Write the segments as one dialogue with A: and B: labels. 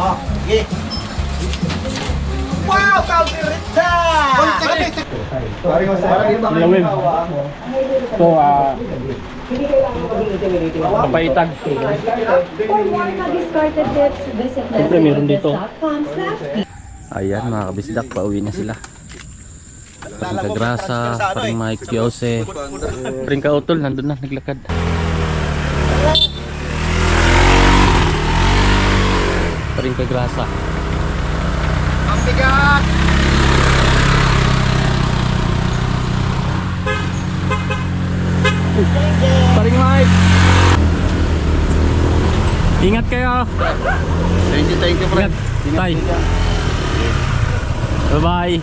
A: Oh, sige. Wow, Calderita!
B: Lawin. So, kapaitan.
C: For more discarded tips, visit
B: Siyempre, meron dito.
C: lesbianism.com/.
B: Ayan mga kabisdak, pauwi na sila. Paring Kagrasa, paring Mike Piose, paring Kautol, nandun na, naglakad. Paring Kagrasa.
A: Ang bigat!
B: Paring Mike! Ingat kayo!
A: Thank you,
B: Ingat! Tay! Bye-bye!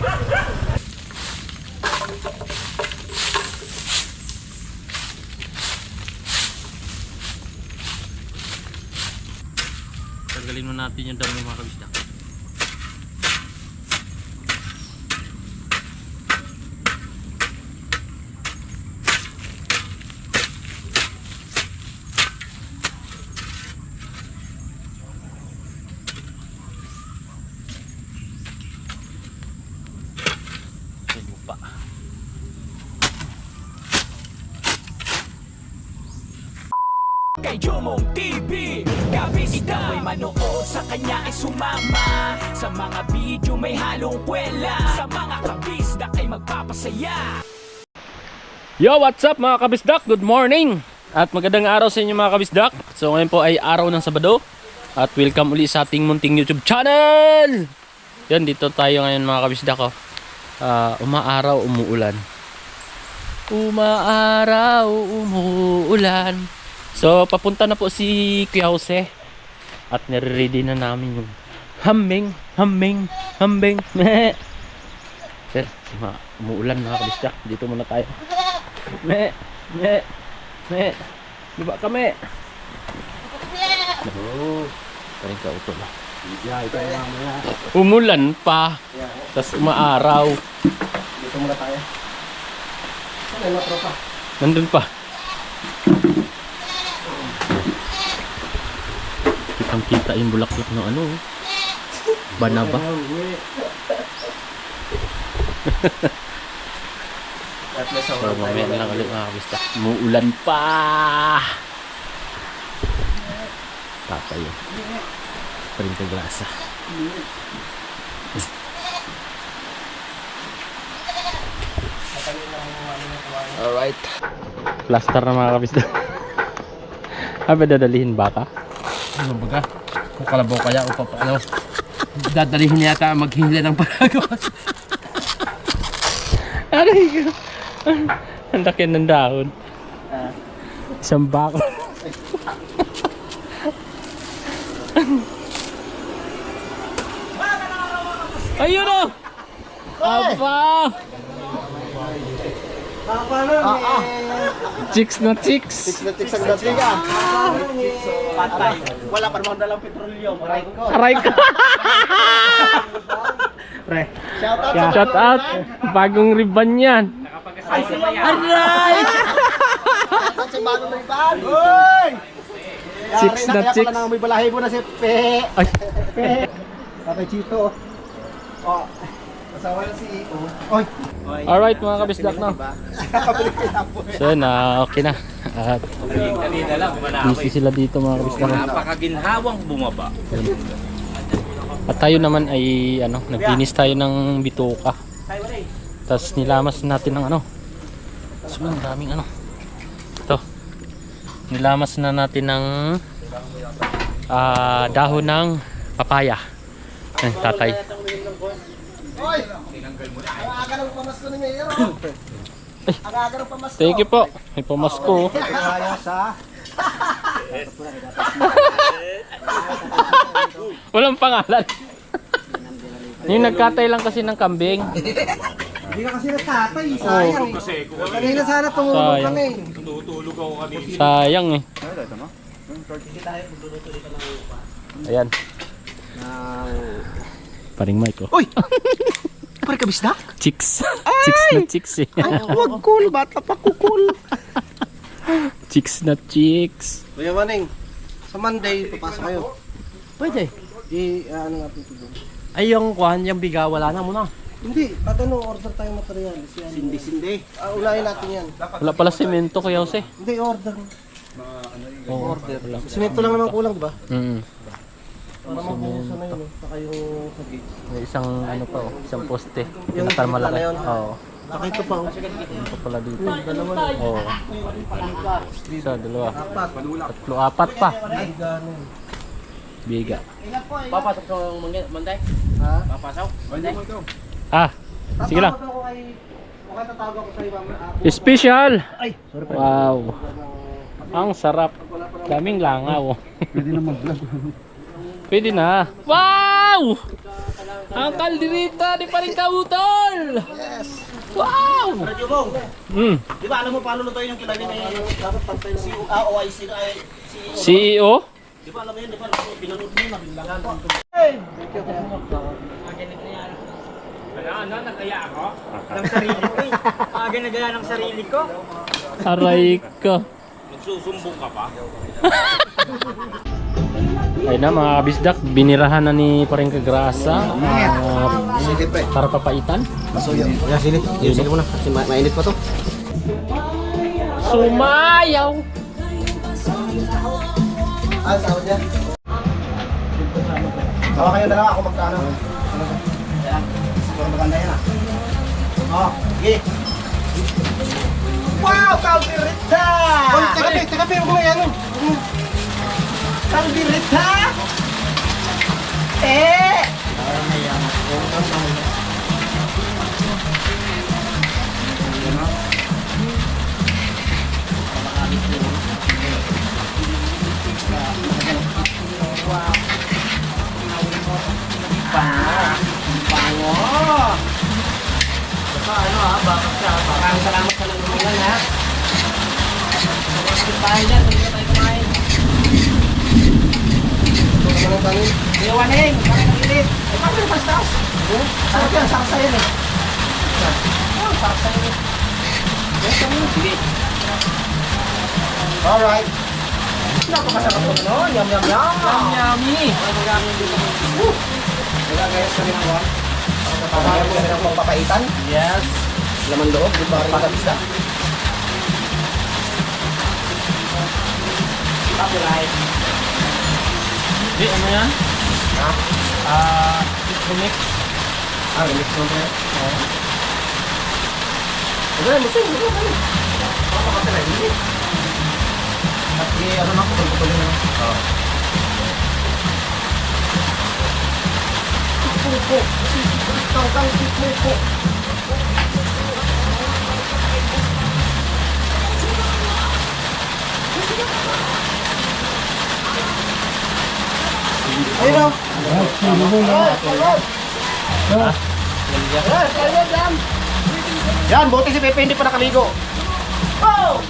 B: Tanggalin mo natin yung dami mga kabisdak.
D: Kay Jomong TV, kabis ikaw ay manood, sa kanya ay sumama. Sa mga video may halong kwela, sa mga kabisdak ay magpapasaya.
B: Yo, what's up mga kabisdak? Good morning! At magandang araw sa inyo mga kabisdak. So ngayon po ay araw ng Sabado. At welcome uli sa ating munting YouTube channel! Yan, dito tayo ngayon mga kabisdak. Umaaraw, umuulan. Umaaraw, umuulan. So papunta na po si Kuya Jose. At nare-ready na namin yung hambing. Meh. Sir, umuulan mga kabisdak. Dito muna tayo. Me. Diba kami? Oo. Paring Kautol. Umulan pa. Tapos umaaraw.
A: Dito muna tayo. Saan na tropa?
B: Nandun pa. Kitang kita yung bulaklak ng ano. Banaba. So mamaya na lang ulit mga kabisdak. Umuulan pa. Tatay yun. Paring Kagrasa. Alright. Plaster na mga kabisdak. Abi dadalihin baka?
E: Ano baga? Kung kalabaw kaya o paano? Dadalihin yata maghihila ng paragos.
B: Aray ko. Ang laki ng dahon. Isang bako. Ayun o! Aba! Chicks na chicks!
A: Natik sa dating ka. Patay. Wala pa naman dalang petrolyo. Aray ko.
B: Aray ko!
A: Pre. Shout out.
B: Shout out! Bagong ribbon yan! Aray!
A: Si Mano na iban. Hoy!
B: Chicks na chicks!
A: Kaya may balahibo na si Pe.
B: Ay!
A: Tatay Chito. Oh. Asawa na si Ito. Oy.
B: Alright mga kabisdak na. So na okay na. At busy sila dito mga kabisdak.
D: Napakaginhawang bumaba.
B: At tayo naman ay ano, naglinis tayo ng bituka. Tapos nilamas natin ng ano. So ang daming ano. Ito. Nilamas na natin ng dahon ng papaya. Tatay.
A: Oy. Aga ng pamasko ni Mayor. Aga ng pamasko.
B: Thank you po. May pamasko.
A: Kaya sa
B: Walang pangalan. Yung nagkatay lang kasi ng kambing.
A: Hindi ka kasi natatay, sayang. Kanina sana tumulong kami.
B: Sayang eh. Ayan. Paring Mike oh.
A: Uy! Pare kabisdak?
B: Chicks. Chicks na chicks eh.
A: Ay, wag cool. Bata pa kukul.
B: Chicks na chicks.
A: Kuya Maning, sa Monday, papasok kayo.
E: Pwede.
A: Ano nga po ito?
E: Ay, yung kuhan, yung biga, wala na muna.
A: Hindi, order tayong materialis. Sindi. Unahin natin yan.
B: Wala pala semento Kuya Jose.
A: Hindi, order.
B: Order lang.
A: Simento lang naman kulang, di ba?
B: Mm.
A: Para mabuhusan na yun. Saka yung sa gate.
B: May isang ano pa oh, isang poste.
A: Yung
B: Yung malaki.
A: na yun?
B: Oo.
A: Saka ito pa.
B: Ito pala dito.
A: Dalawa.
B: Oo. Isa, dalawa.
A: Apat.
B: Tatlo, apat pa.
A: Ay, gano'n.
B: Biga.
E: Papasok sa Monday?
A: Ha?
E: Papasok? Monday?
B: Ah, sige lang.
A: Tatawag ako kay... Okay, tatawag ako sa'yo, mama.
B: Special!
A: Ay, sorry pa.
B: Wow. Ang sarap. Daming langaw.
A: Pwede na mag-vlog.
B: Pwede na. Wow! Ang kalderita ni Paring Kautol!
A: Yes!
B: Wow!
A: Radyo Bong, di ba alam mo paano lutuin yung kilawin na dapat pantay ng OIC na ay CEO?
B: CEO?
A: Di ba alam mo yun, di ba? Pinanood mo, nabinglangan ko.
E: Nagaya ako?
F: Ng sarili ko eh. Nagaya ng sarili ko.
B: Aray ka.
E: Magsusumbong ka pa?
B: Ayun na mga kabisdak, binirahan na ni Paring Kagrasa.
A: Sige pre.
B: Para papaitan.
A: Masuyo. Kaya sili. Sili mo na. Kasi mainit pa to.
B: Sumayaw!
A: Ah, sahod niya. Tawa kayo na lang ako magkano. Yan. Siguro maganda yan ah. Oh, sige. Wow, Calderita! Oy, teka, huwag mo yan. Calderita! Bango! Baka ano ha, bakit siya? Maraming salamat sa nagulunan ha. Sabagay tayo dyan, hindi ka tayo kumain. Ito naman ang tanin. Iwaning, parang nakilit. Eh, paano yung pastaw? Sarap yan, sarap sa'yo eh. Sarap sa'yo eh. Sige. Alright. Napakasarap ko no? Yum, yum, yum.
B: Yummy!
A: Nagagayas kami ng buwan. Pagkakaroon kami ng pagpapaitan.
B: Yes!
A: Laman loob, di ba rin kabisa?
B: Copyright. Di, ano yan?
A: Ha?
B: Remix.
A: Remix mo ba? Oo. Ano yan? Gusto mo ba? Baka makapila, hindi. At ano na, putol-putol na. Oo. Pupo. Tangkang pupo. Ayun o. Yan, buti si Pepe hindi pa nakaligo. Oh!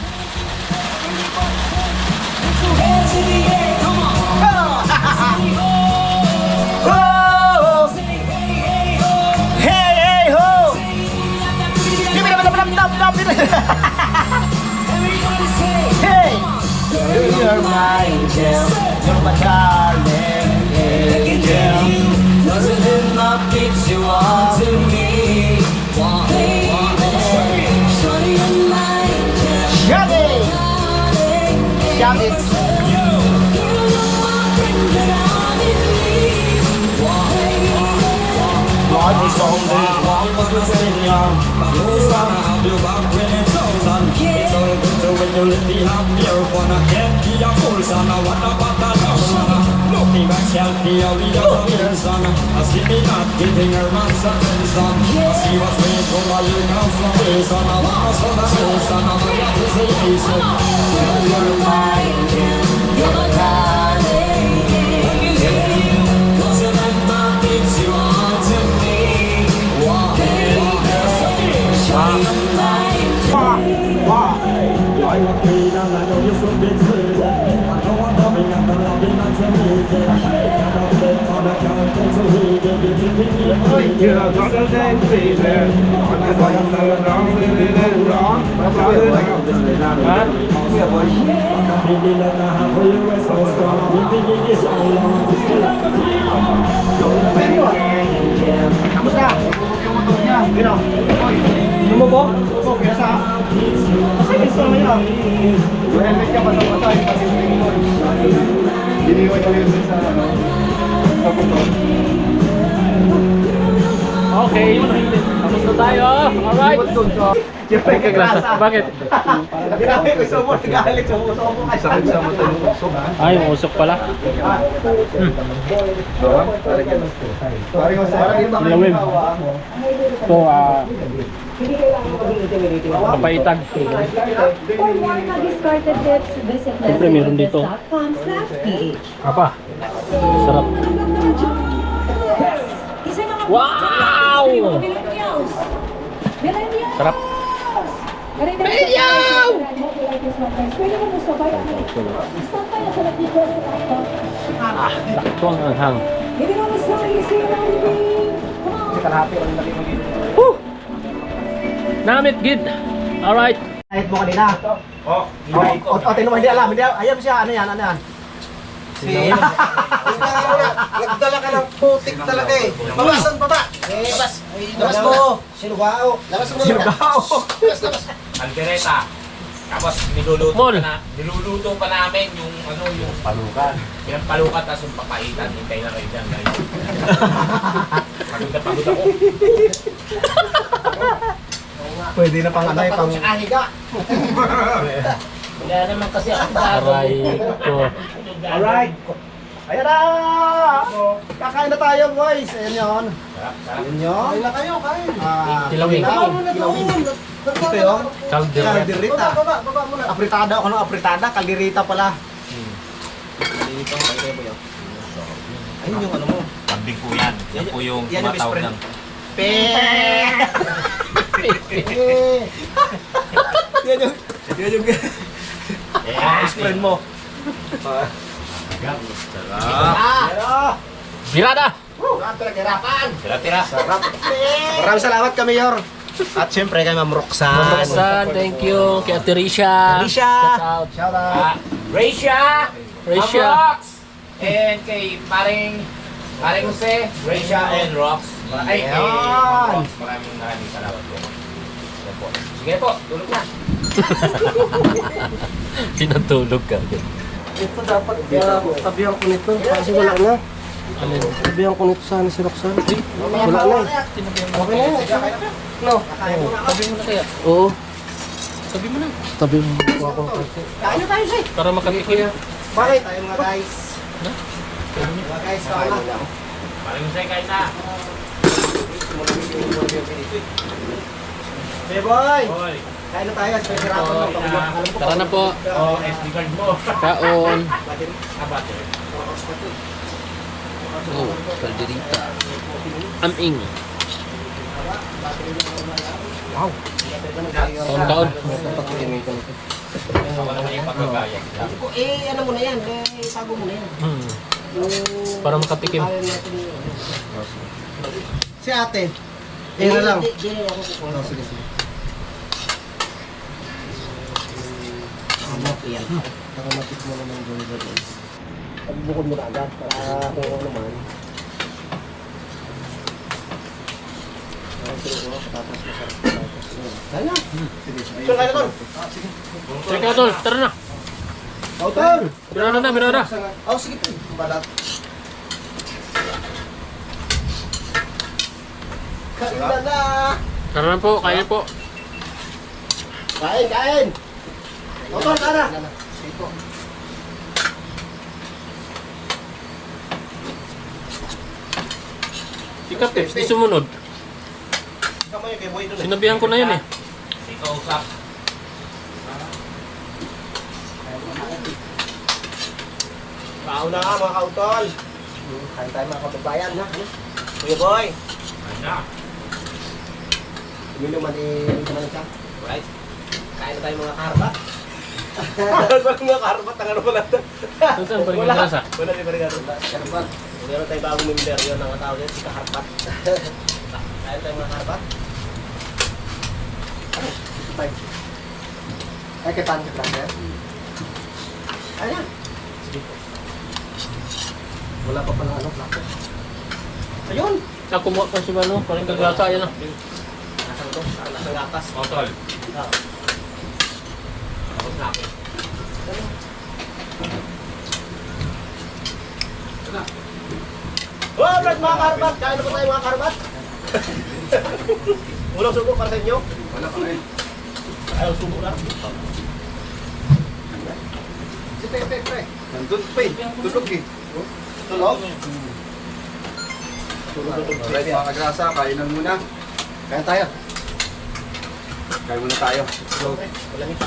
A: Hey, ho! Hey! You're my angel, you're my darling angel. Doesn't it not keep you on to me? Shout it! Life is only one million. Who's gonna have you back when it's all done? It's all good to when you let me have your fun. I can't be a fool, son. I wanna put that down, son. Looking back, shelfie, I read out of here, son. I see me not giving her man some attention. I see what's made from my you come from here, son. I wanna sort of say, son. I'm a representation. You're my angel, you're my darling angel. Doesn't that not keep you on to me?
G: Kamusta? Yung motor niya. Gino. Ano mo po? Opo, kaya sa... Kasi gusto naman yun. Yung helmet niya pasang-pasay. Kasi yung motor. Diniwan niya yun sa ano. Sa motor.
B: Okay, tapos na tayo. Alright.
G: Siyempre
B: Kagrasa. Bakit?
G: Grabe ko sa mo. Nagalit sa mo. Sakit sa mo tayo. Usok.
B: Ay, usok pala. Lawim. Ito, kapaitan.
C: For more na-discarded tips, visit
B: Siyempre, meron dito.
C: lesbiantips.com/ph.
B: Apa? Sarap.
C: Isa mga
B: Wow!
C: millennials! Millennials!
B: Sarap.
C: Millennials! Pwede mo gusto ba yung stop tayo sa nag-request ko ito.
B: Sakto ang anghang.
C: Hindi mo gusto i-share ang
B: Namit, gid. Alright.
G: Kahit mo kanina. O, tinuwa, hindi alam. Hindi, ayan siya. Ano yan? Ano yan?
H: Nagdala ka ng putik talaga eh. Babasan baba. Labas mo. Sinugao. Labas mo.
G: Sinugao.
H: Labas.
I: Aldereta. Tapos niluluto
B: Mol.
I: niluluto pa namin yung ano yung palukan. Yung palukan tapos yung papaitan. Hintay na kayo dyan guys. Pagod na pagod ako.
G: Pwede na pang ano eh. Pang...
H: Ahiga.
I: Wala naman kasi ako
B: Aray ko.
G: Alright. Ayan na! Kakain na tayo, boys. Ayan yun. Ayan yun.
H: Kain na kayo, kain.
B: Tilawin.
G: Tilawin. Ito yun.
B: Caldereta.
G: Kalderita.
H: Baba muna.
G: Apritada. Ano? Apritada. Kalderita pala.
H: Dito, kayo po yun. Ayun yung ano mo.
I: Kambing po yan. Yan po yung
G: Yan yung
I: tumatawag
G: best
I: ng
G: Yan yung friend mo.
B: Birada.
I: tira-tira.
G: Maraming salamat ka, Mayor. At syempre kay Ma'am Roxanne.
B: Roxanne, thank you. Kay Ate Risha.
G: Risha.
B: Shout out.
G: Shout out.
I: Raisha!
B: Raisha.
I: Rox! And kay paring Jose, Raisha and Rox. Ay,
G: Ayan.
I: Rox. Maraming salamat po. Yan po. Sige po, tulog na.
B: Pinatulog ka.
G: Ito dapat tabihan ko nito. Kasi wala na. Tabihan ko nito sana si Roxanne. Wala na. Okay na. No.
B: Sabi mo na kaya.
G: Oo.
B: Sabi mo na.
G: Tabi mo ako.
H: Kain na tayo, Shay.
B: Para makatikim.
G: Bakit? Tayo mga guys. Mga guys, kain na.
I: Paring Jose, kain na.
G: Hey boy!
I: Hoy.
G: Kain na tayo. Special rapon mo.
B: Tara na po.
I: Oh, SD card mo.
B: Kaon.
I: Abate.
B: Oh, kalderita. Aming.
G: Wow.
B: Kaon-kaon.
I: Wala na yung pagkagaya.
H: Eh, ano mo na yan. Tago mo na yan.
B: Para makatikim.
G: Si ate. Eh na lang.
H: Di na ako kukuha.
G: Sige, sige.
H: Yan.
G: Para matik mo naman doon sa doon. Pagbukod mo na agad para kung ano naman. Kaya na. Sige, sige. So, kaya na tol. Sige.
B: Check out tol. Tara na.
G: Tol!
B: Birada na, birada.
G: Oh, sige po. Balat. Kain na na!
B: Tara na po, kaya po.
G: Kain, kain! Tol, tara!
B: Ikat eh, di sumunod.
G: Kamay kay boy doon.
B: Sinabihan ko na yun eh.
I: Ikaw usap.
G: Kaon na nga mga kautol. Kain tayo mga kababayan ha. Kuya boy.
I: Kain na.
G: Uminom mali naman siya.
H: Right. Kain na tayo mga karbat.
G: Wala mga karbat, ang ano pala.
B: Saan pa rin yung grasa?
G: Wala di pa rin karbat. Meron tayo bagong member yun ang tawag yun, si Kaharpat. Kain tayo mga karbat. Ay, kay Pan, kay Pan. Ayan.
H: Wala pa pala ano, plato. Ayun!
B: Kumuha pa si Mano, parang kaglasa yan ah.
H: Nasaan to? Nasaan gatas?
I: Otol.
H: Tapos na ako. Oh, Brad, mga karbat! Kain na po tayo mga karbat! Ulang subo para sa inyo?
G: Wala pa rin.
H: Ayaw subo lang.
G: Si Pe. Nandun, Pe. Tulog eh. Tulog? Alright, mga kagrasa, kainan muna.
H: Kaya tayo.
G: Kain muna tayo.
H: Wala nito.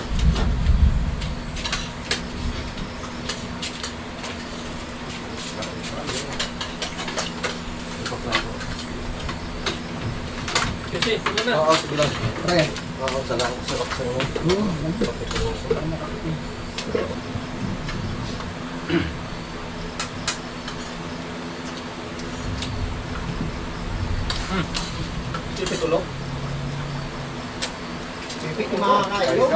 B: Kasi, sige na.
G: Oo, sige lang. Pre.
H: Oo, salamat sa baksa mo. Sipit tulog. Sipit yung makakain mo.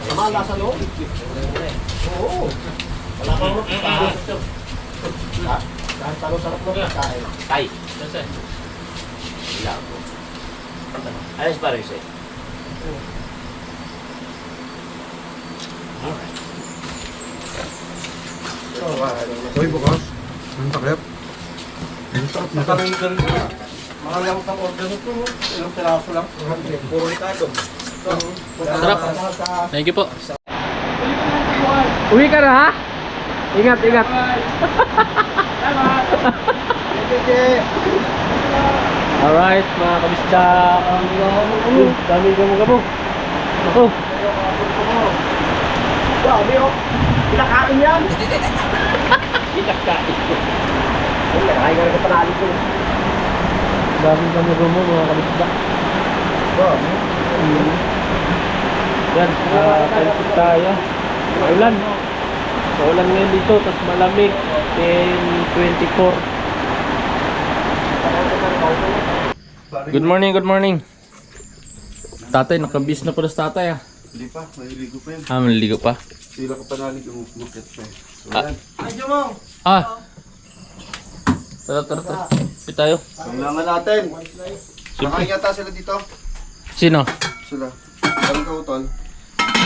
H: Kamala sa loob. Oo. Wala kang mo. Dahil talo sarap mo. Kain.
I: Tay.
B: Kasi,
I: Wala ako. Ayos pa rin siya.
G: Uy, bukas. Ang takip. Ang sarap na. Mga lamang pang order nito. Ilang piraso lang.
H: Puro Ricardo.
B: sarap. Thank you po. Uwi ka na ha? Ingat, ingat. Alright, mga kabisda. Dami gamo-gamo. Ako.
H: Dami oh. Pinakain yan.
B: Pinakain.
H: Pinakain ka rin sa panalo ko.
B: Dami gamo-gamo mga kabisda. Yan, kalipit tayo. Maulan. Maulan ngayon dito, tapos malamig. 10:24. Good morning, good morning. Tatay, nakabis na pala sa tatay ah.
G: Hindi pa, maliligo pa yan.
B: Ah, maliligo pa.
G: Sila ka panalig yung umakit pa eh. So
B: Ah.
G: yan.
B: Ah! Tara. Pit tayo.
G: Kailangan natin. Nakain yata sila dito.
B: Sino?
G: Sila. Parang kautol.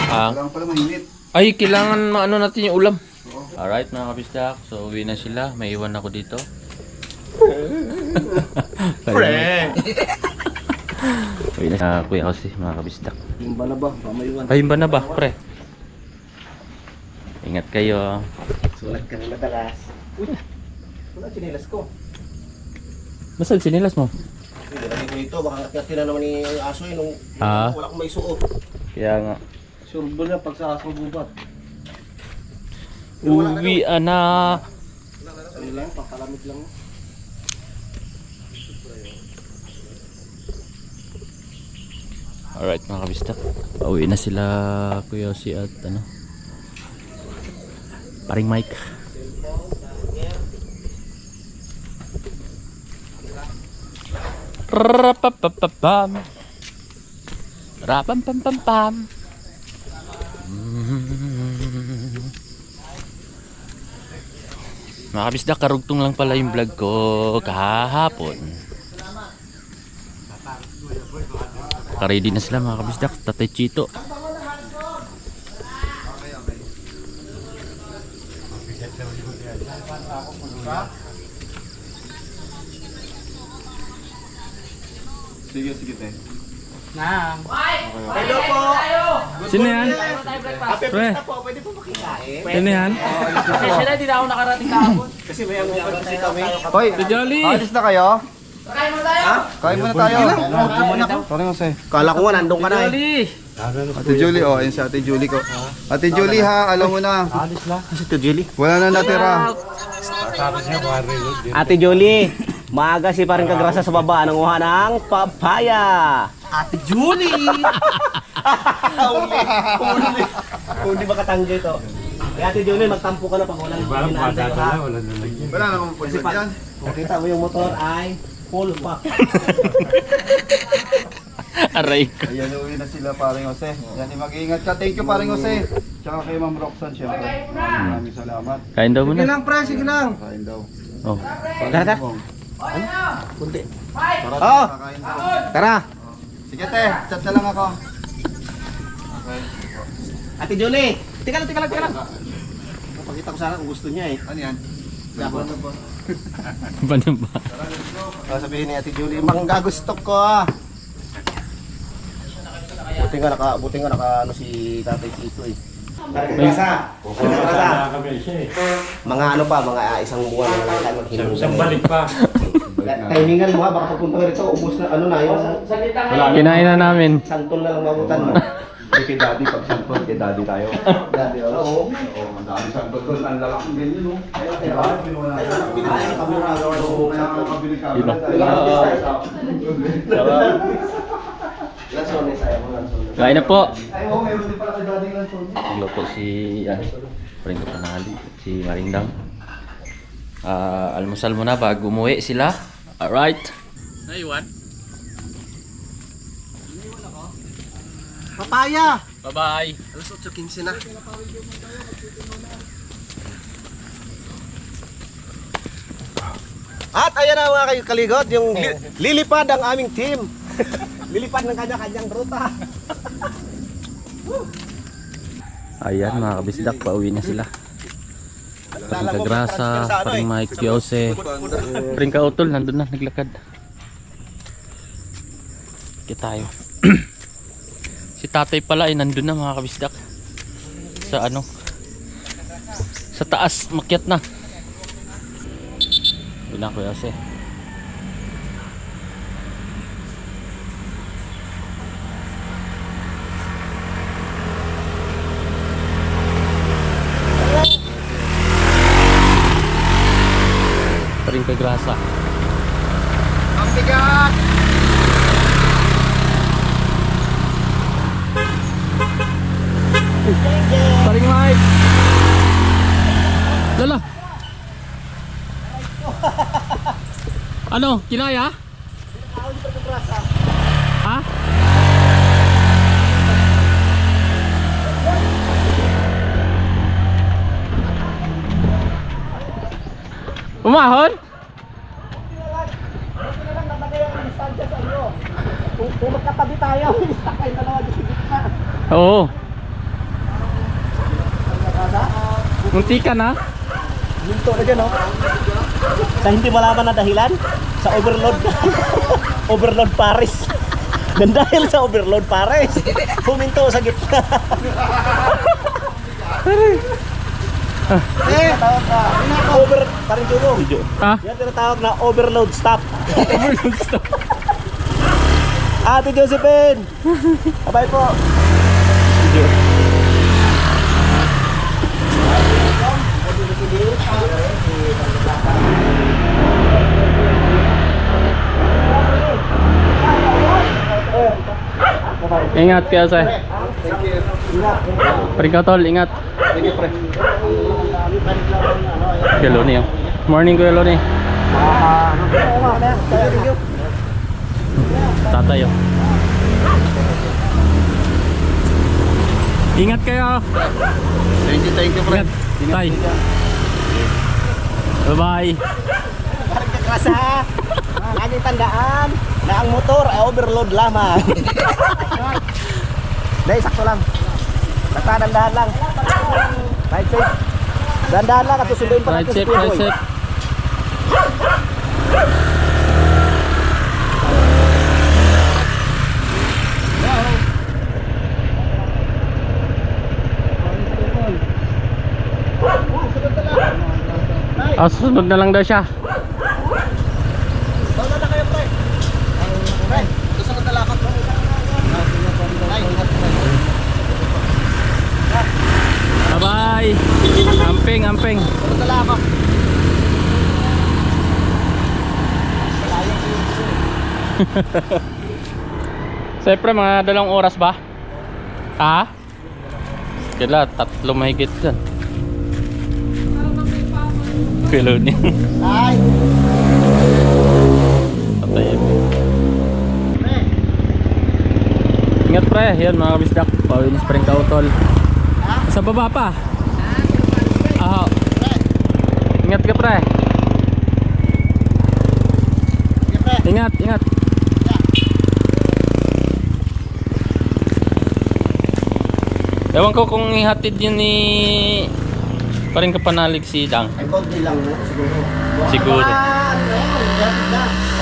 B: Ah.
G: Kailangan pala mainit.
B: Ay, kailangan maano natin yung ulam. Alright mga kapistak, so uwi na sila. May iwan ako dito. Uwi na Kuya Jose mga kapistak.
H: Himba na ba? Pamayuan.
B: Ayun ba na ba, pre? Ingat kayo.
H: Sulat ka na madalas. Uy! Wala sinilas ko.
B: Basag sinilas mo?
H: Hindi na dito. Baka ngat-ngati na naman ni aso eh. Nung
B: Ah.
H: wala akong may suot.
B: Kaya nga.
H: Surbo na pag sa asong gubat.
B: Uwi na.
H: Ayun lang, papalamig lang.
B: Alright mga kabistak. Pauwi na sila Kuya Jose at ano, paring Mike. Rapapapapam. Rapampampampam. Mga kabisdak, karugtong lang pala yung vlog ko kahapon. Naka-ready na sila mga kabisdak. Tatay Chito.
G: Sige, te.
H: Hello po!
B: Sino yan?
H: Happy
B: Pre.
H: Fiesta po. Pwede po makikain?
B: Sino yan?
F: Sila, di na ako nakarating kahapon.
H: Kasi may ang kasi kami.
G: Hoy,
B: Si Jolly!
G: alis na kayo?
F: Kain mo tayo!
G: Kain muna tayo. Parang Jose.
H: Kala ko nga nandun ka na eh.
B: Jolly!
G: Ate Julie, oh, ayun si Ate Julie ko. Ate Julie ha, alam mo na.
H: Kasi to Julie.
G: Wala na natira.
H: Ate Julie, maaga si parang kagrasa sa baba. Nanguha ng papaya. Ate Julie! Huli ba katanggi ito? Kaya Ate Julie, magtampo ka na pag walang ginaan ha.
G: Wala namang pwede dyan.
H: Nakita mo yung motor ay full pack.
B: Aray ko.
G: Ayan, uwi na sila paring Jose. Yan, mag-iingat ka. Thank you paring Jose. Tsaka kay Ma'am Roxanne, syempre. Maraming salamat.
B: Kain daw muna.
H: Sige lang, pre, sige lang.
G: Kain daw.
B: Oh.
H: Tara. Kunti.
G: Tara,
H: Oh!
G: kakain daw.
H: Tara.
G: Sige te, chat na lang ako. Okay.
H: Ate Julie. Tika lang. Papakita ko sana kung gusto niya eh.
G: Ano yan?
H: Ano ba?
B: Paano ba?
H: Sabihin ni Ate Julie, manggagustok ko ah. Buti nga naka ano si Tatay Tito eh. Mga ano pa, mga isang buwan na lang tayo maghinong. Isang balik pa. Timingan mo ha, baka pagpunta ka rito, ubos na ano na yun.
B: Kinain na namin.
H: Santol na lang mabutan mo.
G: Kay Daddy, pag santol, kay Daddy tayo.
H: Daddy, oo.
G: Oo, ang dami santol doon. Ang lalaking ganyan, no? Diba?
H: Binahin kami na
G: Kaya makabili ka.
H: Lansones, ayaw mo lansones.
B: Kain na po.
G: Ay, oo, meron din pala kay Daddy lansones.
B: Nagluto si Pringo Panali, si Marindang. Almusal muna bago umuwi sila. Alright. Naiwan.
H: Papaya!
B: Bye-bye.
H: Alas 8:15 na. At ayan na mga kayo kaligot, yung lilipad ang aming team. Lilipad ng kanya-kanyang ruta.
B: Ayan mga kabisdak, pauwi na sila. Paring Kagrasa, paring Mike Yose, paring Kautol, nandun na, naglakad. Kita tayo. Si tatay pala ay nandun na mga kabisdak. Sa ano? Sa taas, makyat na. Yun na Kuya Yose. Paring Kagrasa.
H: Ang bigat!
B: Paring Mike. Lala. Ano? Kinaya? Ha? Umahon?
H: Kung magkatabi tayo, istak kayo dalawa dyan sa gitna.
B: Oo. Munti ka na?
H: Hinto na dyan, no? Sa hindi malaman na dahilan, sa overload overload Paris. Dan dahil sa overload Paris, huminto sa gitna. Over, parang tulong.
B: Ha?
H: Yan tinatawag na overload stop.
B: Overload stop.
H: Ate Josephine! Bye po!
B: Ingat Kuya Yose. Paring Kautol, ingat. Kuya Loni. Morning Kuya Loni. Tatay oh. Ingat kayo.
G: Thank you,
B: Ingat. Tay. Bye-bye.
H: Parang kakrasa ha! Laging tandaan na ang motor ay overload lamang. Dahil sakto lang. Basta dandahan lang. Ride safe. Dandahan lang at susunduin pa
B: Ride
H: natin si
B: safe,
H: Kuya
B: ride
H: Boy.
B: safe. Susunod na lang daw siya.
H: Bawala na kayo, pre. Pre, susunod na lakot.
B: Bye-bye. Amping, amping.
H: Susunod na lakot.
B: Siyempre mga 2 oras ba? Ha? Kila, 3 mahigit dyan. Kilo niya.
H: Ay!
B: Patay eh. Ingat pre, yan mga kabisdak. Pauwi ni Paring Kautol. Sa baba pa. Ah. Ingat ka pre. Ingat, ingat. Ewan ko kung ihatid yun ni paring kapanalig si Dang.
H: Ay, konti lang no, siguro.
B: Siguro.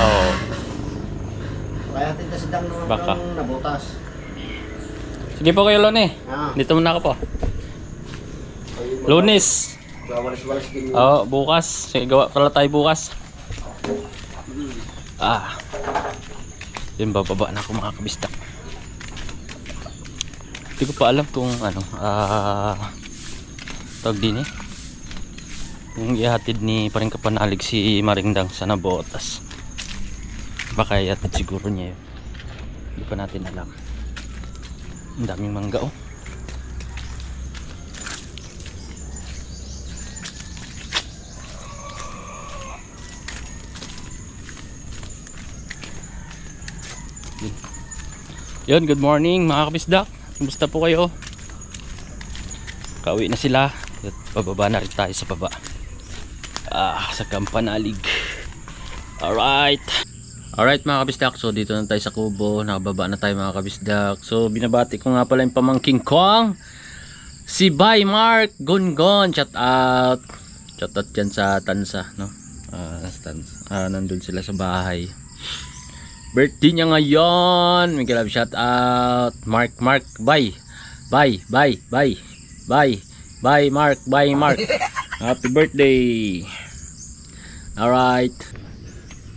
B: Oo.
H: Kaya tinda si Dang nung
B: Baka.
H: nabutas.
B: Sige po kayo Lone.
H: Ah.
B: Dito muna ako po. Lunes.
H: Walis-walis din.
B: Oo, bukas. Sige, gawa pala tayo bukas. Ah. Yung bababa na ako mga kabistak. Hindi ko pa alam kung ano, tawag din eh. Yung ihatid ni paring kapanalig si Maringdang sa Nabotas. Baka ihatid siguro niya yun. Hindi pa natin alam. Ang daming mangga oh. Yun, good morning mga kabisdak. Kumusta po kayo? Kauwi na sila. At pababa na rin tayo sa baba. Sa Kampanalig. Alright. Alright mga kabisdak. So dito na tayo sa kubo. Nakababa na tayo mga kabisdak. So binabati ko nga pala yung pamangking kong si Bay Mark Gongon. Shout out. Shout out dyan sa Tansa, no? Nandun sila sa bahay. Birthday niya ngayon. May love shout out. Mark, bye. Bye, Mark. Happy birthday. Alright.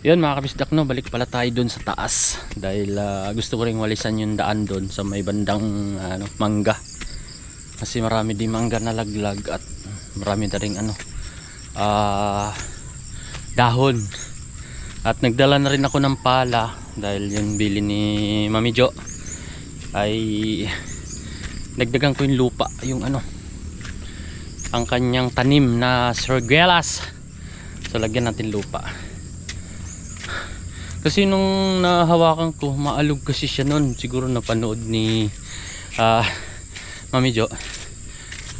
B: Yun mga kabisdak no, balik pala tayo dun sa taas. Dahil gusto ko rin walisan yung daan dun sa may bandang mangga. Kasi marami din mangga na laglag at marami na rin dahon. At nagdala na rin ako ng pala dahil yung bili ni Mami Jo ay nagdagan ko yung lupa, yung ang kanyang tanim na sorgelas. So lagyan natin lupa. Kasi nung nahawakan ko, maalog kasi siya nun. Siguro napanood ni Mami Jo.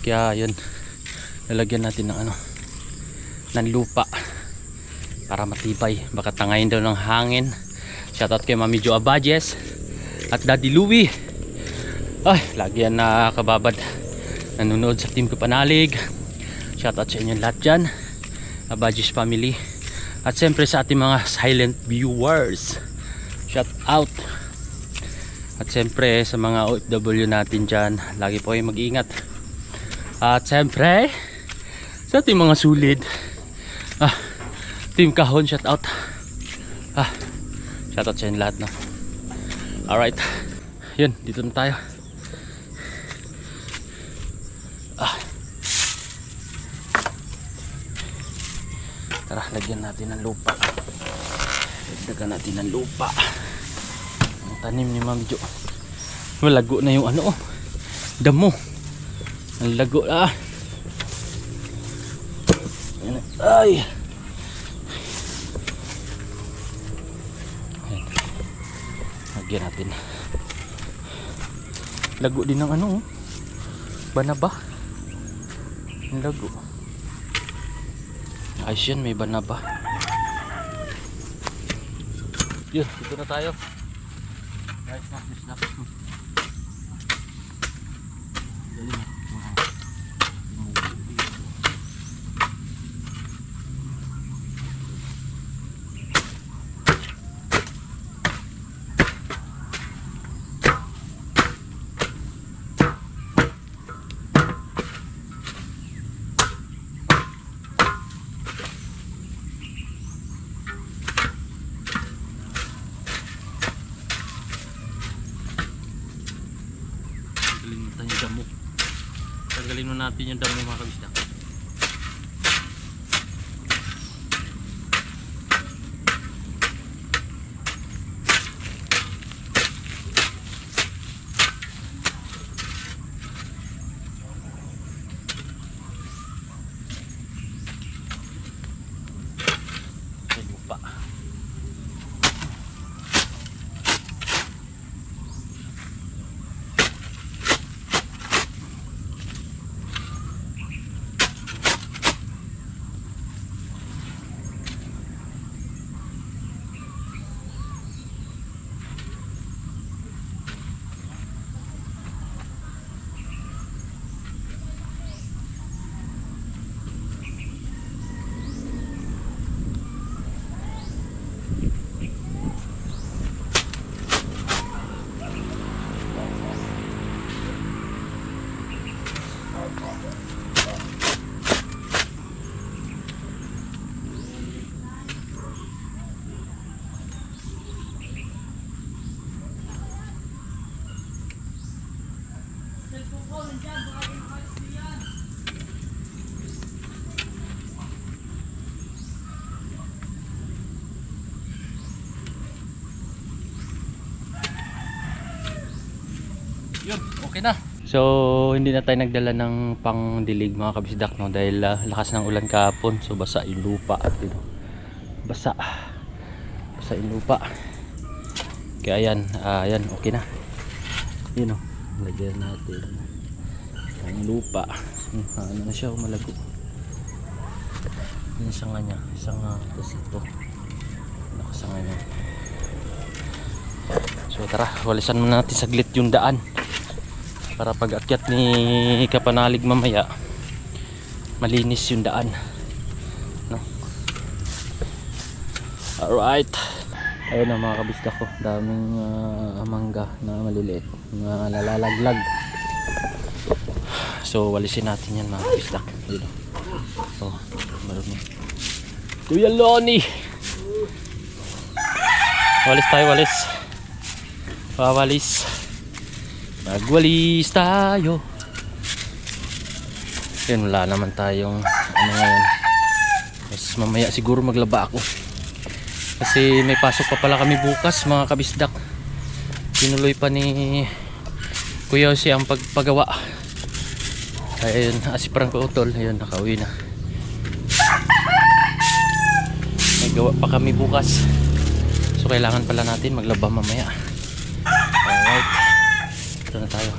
B: Kaya yun, lalagyan natin ng lupa para matibay, baka tangayin daw ng hangin. Shoutout kay Mami Jo Abajes at Daddy Louie. Ay, lagi yan nakababad nanonood sa Team Kapanalig. Shoutout sa inyo lahat dyan, Abajes family. At siyempre sa ating mga silent viewers, shoutout. At siyempre sa mga OFW natin dyan, lagi po kayo mag-iingat. At siyempre sa ating mga sulid, Team Kahon, shout out. Shout out sa inyo lahat, no. Alright. Yun, dito na tayo. Tara, lagyan natin ng lupa. Lagyan natin ng lupa. Ang tanim ni Mami Jo. Malago na yung damo. Ang lago Ay. Lagyan natin. Lago din ng banaba. Ang lago. Ayos yan, may banaba. Yun, dito na tayo. Guys, snap. Galing tanggalin mo natin yung damo mga kabisdak. Lupa. Okay na. So, hindi na tayo nagdala ng pangdilig mga kabisdak, no? Dahil lakas ng ulan kahapon. So, basa yung lupa. Basa yung lupa. Kaya ayan, okay na. Yun o, lagyan natin ang lupa. Ano na siya, malago. Yung sanga niya, tapos ito nakasanga niya. So tara, walisan muna natin saglit yung daan para pag akyat ni Kapanalig mamaya malinis yung daan, no? Alright, ayun na mga kabisdak ko, daming mangga na maliliit, mga nalalaglag. So walisin natin yan mga kabisdak. Ayun o, marami. Kuya Loni, walis tayo, walis. Pawalis. Magwalis tayo. Yan, wala naman tayong ano ngayon. Mas mamaya siguro maglaba ako. Kasi may pasok pa pala kami bukas mga kabisdak. Tinuloy pa ni Kuya Jose ang pagpagawa. Ayun, asiparang ko utol. Ayun, nakauwi na. May gawa pa kami bukas. So kailangan pala natin maglaba mamaya. Alright, ito na tayo.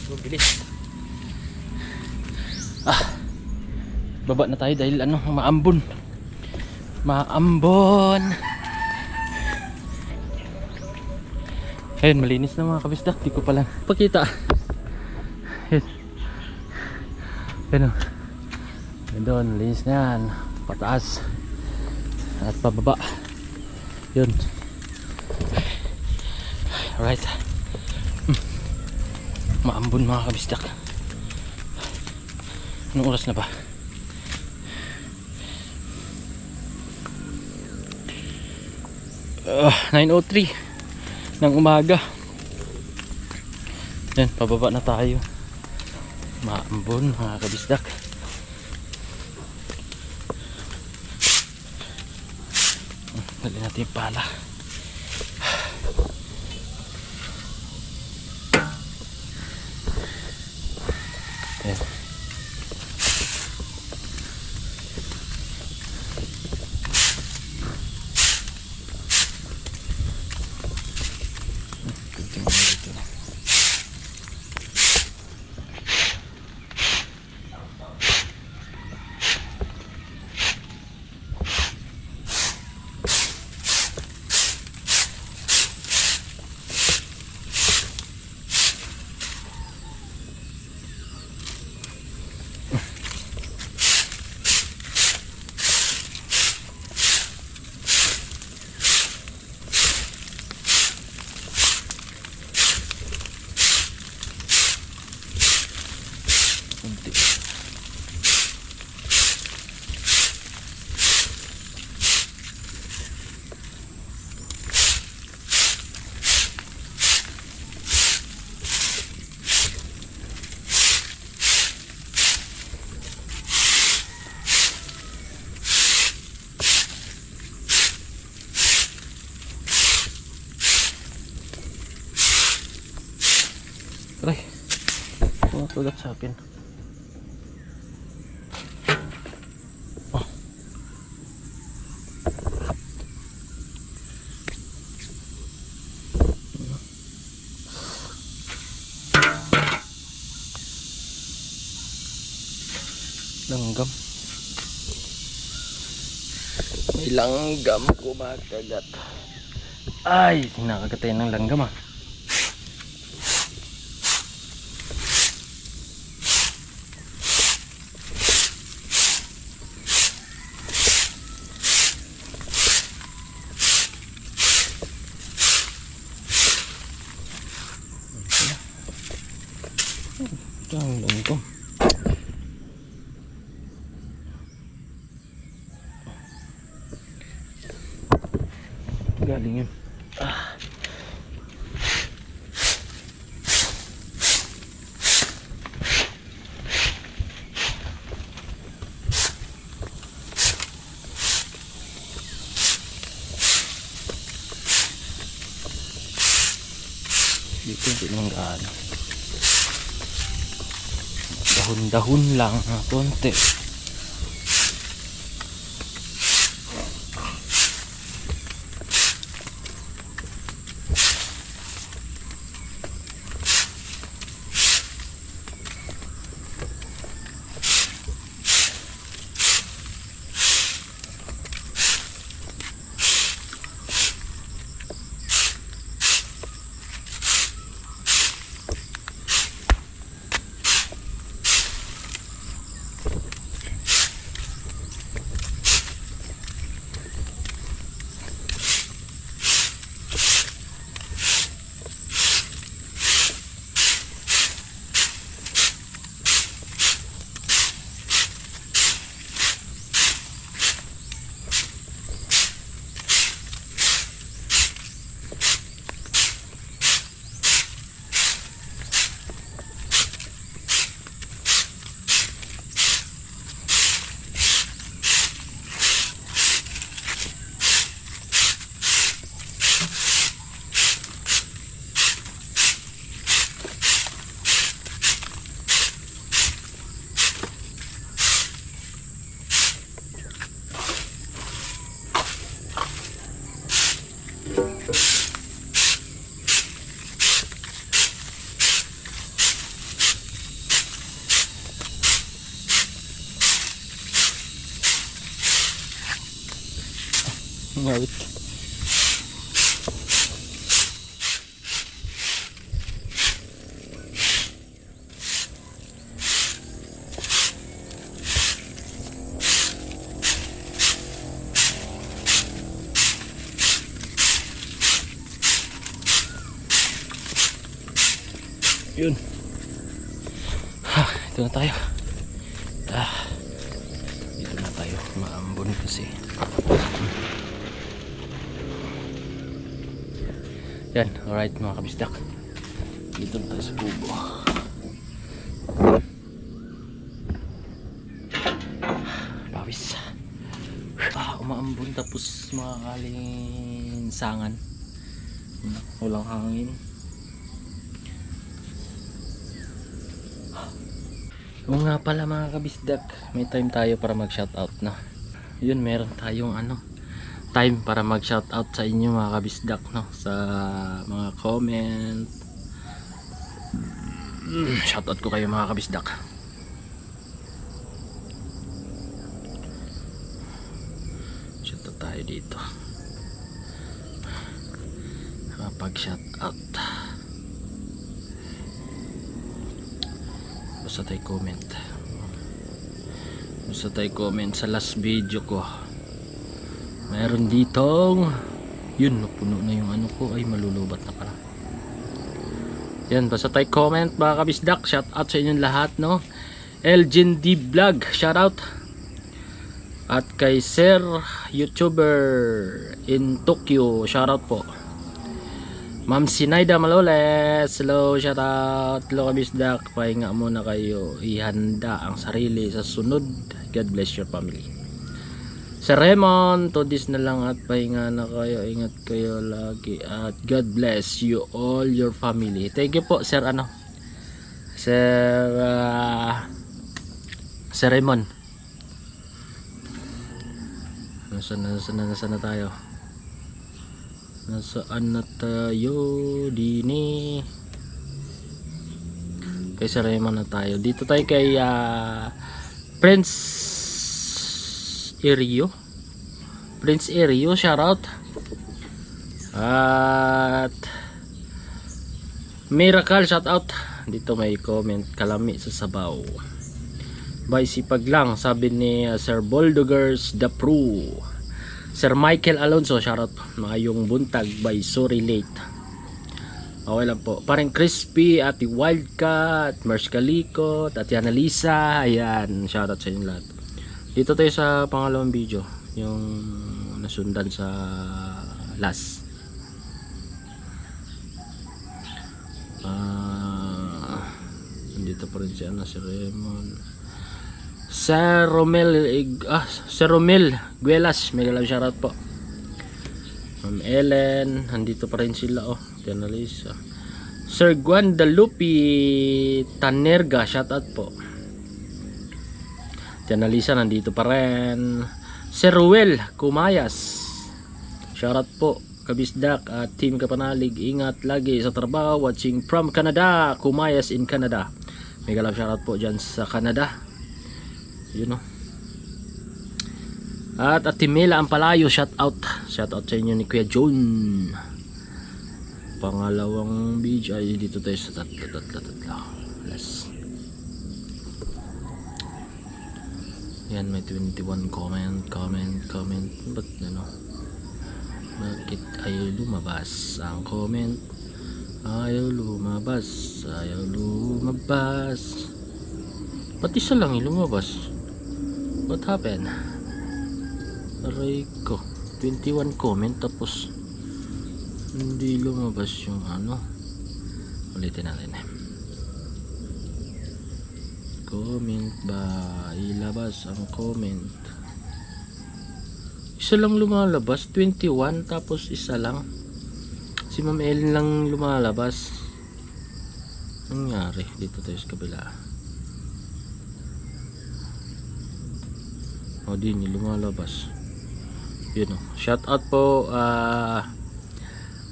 B: Go, bilis. Baba na tayo dahil ano, maambon. Maambon. Ayun, malinis na mga kabisdak. Di ko pala pakita. Ayun. Ayun o. Ayun doon, malinis na yan. Pataas. At pababa. Yun. Alright. Maambon mga kabisdak. Anong oras na ba? Uh, 9:03 ng umaga. Yan, pababa na tayo. Maambon mga kabisdak. Dali natin yung pala. Yan. Aray, tumakulat sa akin. Oh. Langgam. May langgam kumakagat. Ay, nakakagatay ng langgam ah. Ang langgam. Galing yun. Dito hindi naman gaano. Dahon-dahon lang na konti. ngawit. Yun. Ito na tayo. Dito na tayo. Maambon kasi. Yan. Alright mga kabisdak. Dito na tayo sa kubo. Pawis. Umaambon tapos makalinsangan. Walang hangin. Oo nga pala mga kabisdak, may time tayo para mag shoutout na. Yun, meron tayong time para mag shoutout sa inyo mga kabisdak, no? Sa mga comment. Shoutout ko kayo mga kabisdak. Shoutout tayo dito. Kapag shoutout, basta tayo comment sa last video ko. Mayroon ditong yun, napuno na yung ano ko, ay malulubat na pala. Yan, basta tayo comment mga kabisdak. Shout out sa inyong lahat, no? Elgin D Vlog, shout out. At kay Sir YouTuber in Tokyo, shout out po. Ma'am Sinaida Maloles, hello, shout out. Hello kabisdak, pahinga muna kayo, ihanda ang sarili sa sunod. God bless your family. Sir Raymond, to this na lang at pahinga na kayo, ingat kayo lagi at God bless you all your family. Thank you po Sir Sir Raymond. Nasaan na tayo? Nasaan na tayo? Dini. Kay Sir Raymond na tayo. Dito tayo kay Prince Erio, shout out. At Miracle, shout out. Dito may comment, kalami sa sabaw. By sipag lang, sabi ni Sir Boldogers the Pro. Sir Michael Alonso, shoutout. Maayong buntag by Sorry Late. Okay lang po. Parang Crispy, Ati Wildcat, Mersh Kaliko, Tatiana Lisa. Ayan, shoutout sa inyo lahat. Dito tayo sa pangalawang video. Yung nasundan sa last. Dito pa rin siya na si Raymond. Sir Romel Guelas, may galang shoutout po. Ma'am Ellen, nandito pa rin sila, Tiana Lisa. Sir Guadalupe Tanerga, shoutout po. Tiana Lisa, nandito pa rin. Sir Ruel Kumayas, shoutout po. Kabisdak at Team Kapanalig, ingat lagi sa trabaho. Watching from Canada, Kumayas in Canada. May galang shoutout po dyan sa Canada. Yun o. At Atimela Ampalayo, shout out sa inyo ni Kuya John. Pangalawang video ay dito tayo sa tatlo. Let's. Yan, may 21 comment. Ba't bakit ayaw lumabas ang comment? Ayaw lumabas. Ba't isa lang lumabas? What happened? Aray ko, 21 comment tapos hindi lumabas yung ulitin natin. Comment ba? Ilabas ang comment. Isa lang lumalabas, 21 tapos isa lang. Si Ma'am Ellen lang lumalabas. Anong nangyari? Dito tayo sa kabila. Di niya lumalabas. Yun o. Shout out po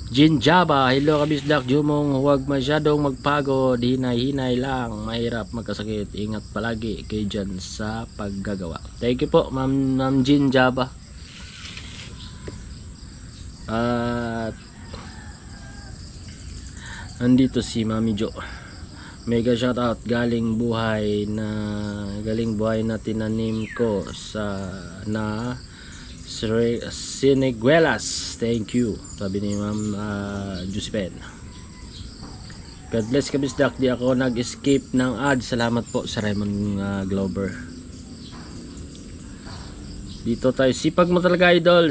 B: Jin Jaba. Hello kabisdak Jumong. Huwag masyadong magpagod. Hinay-hinay lang. Mahirap magkasakit. Ingat palagi kayo dyan sa paggagawa. Thank you po Ma'am Jin Jaba. At andito si Mami Jo. Mega shoutout galing buhay na tinanim ko sa Siniguelas. Thank you, sabi ni Ma'am Josephine. God bless kabisdak, di ako nag-escape ng ad. Salamat po sa Raymond Glover. Dito tayo, sipag mo talaga idol.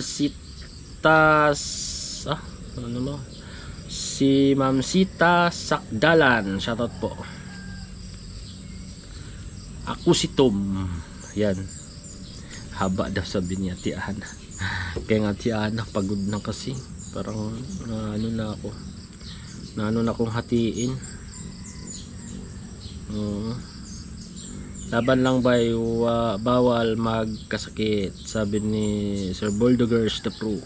B: Si Ma'am Sita Sakdalan, shoutout po. Ako si Tom. Yan, haba daw sabi niya tiyahan. Kaya nga tiyahan, pagod na kasi. Parang ano na akong hatiin. Laban lang ba bawal magkasakit, sabi ni Sir Bulldoggers the Pro.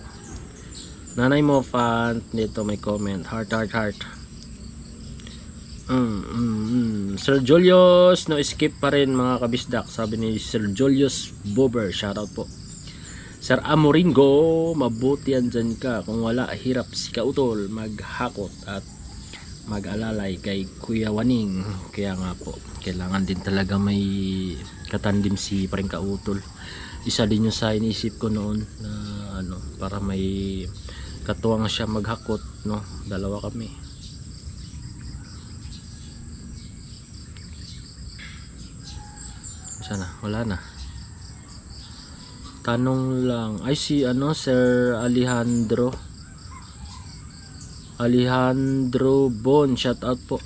B: Nanay mo fan dito, may comment, heart. Sir Julius, no skip pa rin mga kabisdak, sabi ni Sir Julius Bober, shoutout po. Sir Amoringo, mabuti andyan ka, kung wala hirap si Kautol maghakot at mag-alalay kay Kuya Waning. Kaya nga po, kailangan din talaga may katandim si paring Kautol. Isa din yung sa inisip ko noon na para may katuwang siya maghakot, no? Dalawa kami. Sana wala na. Tanong lang, ay si Sir Alejandro Bon, shout out po.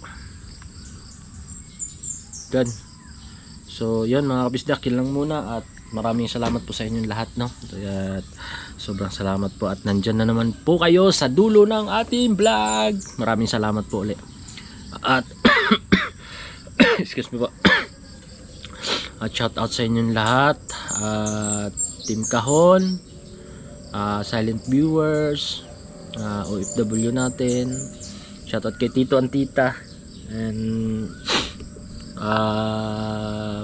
B: Gan. So yun mga kabisdak, yun lang muna at maraming salamat po sa inyong lahat, no? At sobrang salamat po at nandyan na naman po kayo sa dulo ng ating vlog. Maraming salamat po ulit. At excuse me po. At shout out sa inyong lahat. At Team Kahon, silent viewers, OFW natin. Shout out kay Tito and Tita and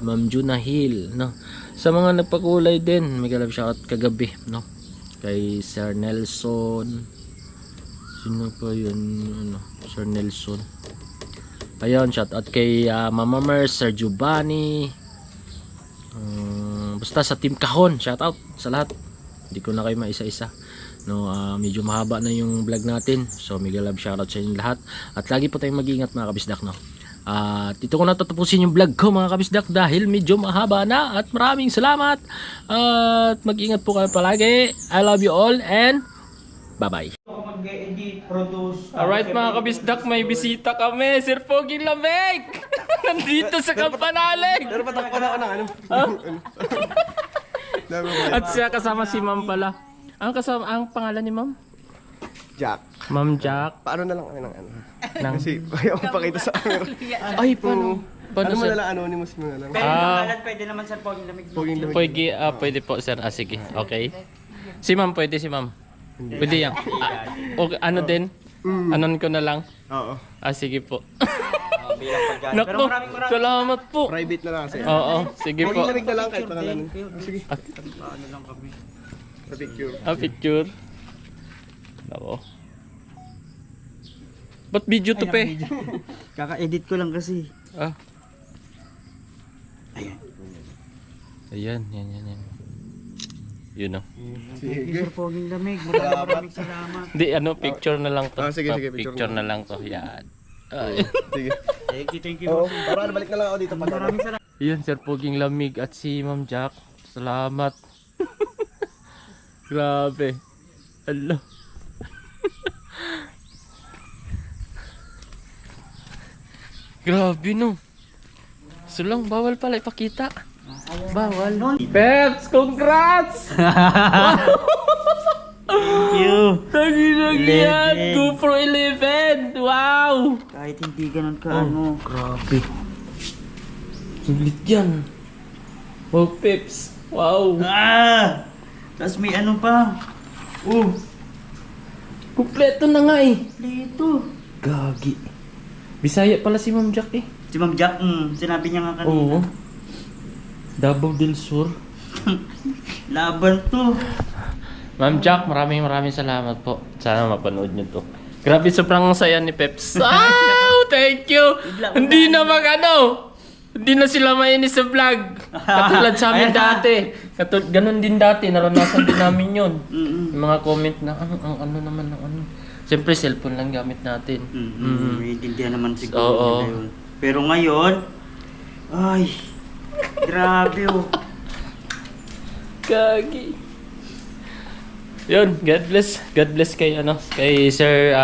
B: Ma'am Juna Hill, no? Sa mga nagpakulay din, may galab shoutout kagabi, no? Kay Sir Nelson. Sino pa yun? Sir Nelson. Ayun, shoutout kay Mama Mer, Sir Giovanni. Basta sa Team Kahon, shoutout sa lahat. Hindi ko na kayo maisa-isa. No, medyo mahaba na yung vlog natin. So, mega love shoutout sa inyo lahat. At lagi po tayong mag-iingat mga kabisdak, no? At dito ko na tatapusin yung vlog ko mga kabisdak dahil medyo mahaba na. At maraming salamat. At mag-ingat po kayo palagi. I love you all and bye-bye. Alright mga kabisdak, may bisita kami. Sir Pogi Lamig! Nandito sa Kampanalig!
G: Pero patakpan ako ng
B: At siya kasama si Ma'am pala. Ang pangalan ni Ma'am?
G: Jack.
B: Ma'am Jack.
G: Paano na lang ng Kasi ayaw ko pakita sa camera.
B: Ay, paano?
G: Ano mo na lang, anonymous mo na lang.
F: Pero yung pangalan pwede naman sa Poging Lamig.
B: Pogi, pwede po sir. Sige, okay. Si Ma'am, pwede si Ma'am. Pwede yan. Okay, ano din? Anon ko na lang.
G: Oo.
B: Sige po.
F: Bilang pagkaan. Pero
B: Naku,
F: maraming
B: salamat po.
G: Private na lang kasi.
B: Oo, sige po.
G: Poging Lamig na lang kahit pangalan. Sige.
F: Ano lang kami.
G: Sa picture.
B: Picture. Nako. Ba't video to pe?
F: Kaka-edit ko lang kasi.
B: Ayan. Yan. Yun o.
F: Sir Poging Lamig, maraming salamat.
B: Di, picture na lang to.
G: Sige,
B: Picture na lang to. Yan.
G: Sige.
F: Thank you.
G: Oo, para balik na lang ako dito pag
F: Maraming salamat.
B: Yun, Sir Poging Lamig at si Ma'am Jack. Salamat. Grabe. Hello. Grabe no. Sulang, bawal pala ipakita. Bawal. Peps, congrats!
F: Thank you.
B: Lagi-lagi 2 Pro 11. Wow!
F: Kahit hindi ganun ka
B: Grabe. Sulit yan. Oh, Peps. Wow.
F: Tapos may ano pa.
B: Kumpleto na nga eh.
F: Dito.
B: Gagi. Bisaya pala si Ma'am Jack eh.
F: Si Ma'am Jack, sinabi niya nga kanina.
B: Oo. Davao del Sur.
F: Laban to.
B: Ma'am Jack, maraming salamat po. Sana mapanood nyo to. Grabe, sobrang saya ni Peps. Wow, thank you. Hindi na hindi na sila mainis sa vlog. Katulad sa amin dati. Ganun din dati, naranasan din namin yun. Yung mga comment na, ano naman. Siyempre, cellphone lang gamit natin.
H: Maintindihan naman siguro
B: Oo.
H: nila yun. Pero ngayon, ay, grabe oh.
B: Kagi. Yun, God bless kay Sir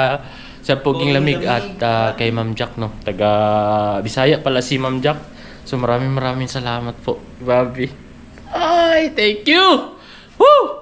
B: sa Puging Lamig at kay Ma'am Jack, no. Taga Bisaya pala si Ma'am Jack. So maraming salamat po. Grabe. Ay, thank you. Woo!